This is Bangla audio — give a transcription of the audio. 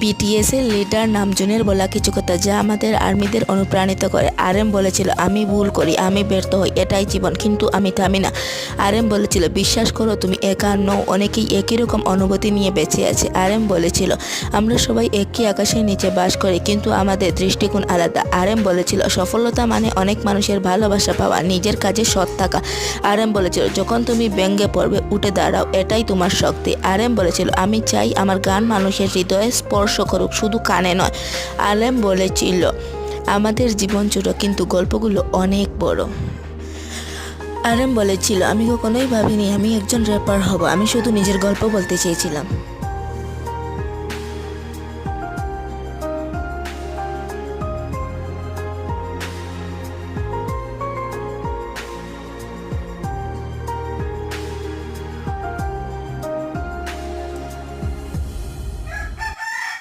বিটিএস এর লিডার নামজুনের বলা কিছু কথা যা আমাদের আর্মিদের অনুপ্রাণিত করে। RM বলেছিল, আমি ভুল করি, আমি ব্যর্থ হই, এটাই জীবন, কিন্তু আমি থামি না। RM বলেছিল, বিশ্বাস করো তুমি একা নও, অনেকেই একই রকম অনুভূতি নিয়ে বেঁচে আছে। RM বলেছিল, আমরা সবাই একই আকাশের নিচে বাস করি, কিন্তু আমাদের দৃষ্টিকোণ আলাদা। RM বলেছিল, সফলতা মানে অনেক মানুষের ভালোবাসা পাওয়া, নিজের কাজে সৎ থাকা। RM বলেছিল, যখন তুমি ব্যঙ্গে পড়বে উঠে দাঁড়াও, এটাই তোমার শক্তি। RM বলেছিল, আমি চাই আমার গান মানুষের হৃদয়ে স্পর্শ করুক, শুধু কানে নয়। RM বলেছিল, আমাদের জীবন ছোট কিন্তু গল্পগুলো অনেক বড়। RM বলেছিল, আমি কখনোই ভাবিনি আমি একজন র্যাপার হব, আমি শুধু নিজের গল্প বলতে চেয়েছিলাম।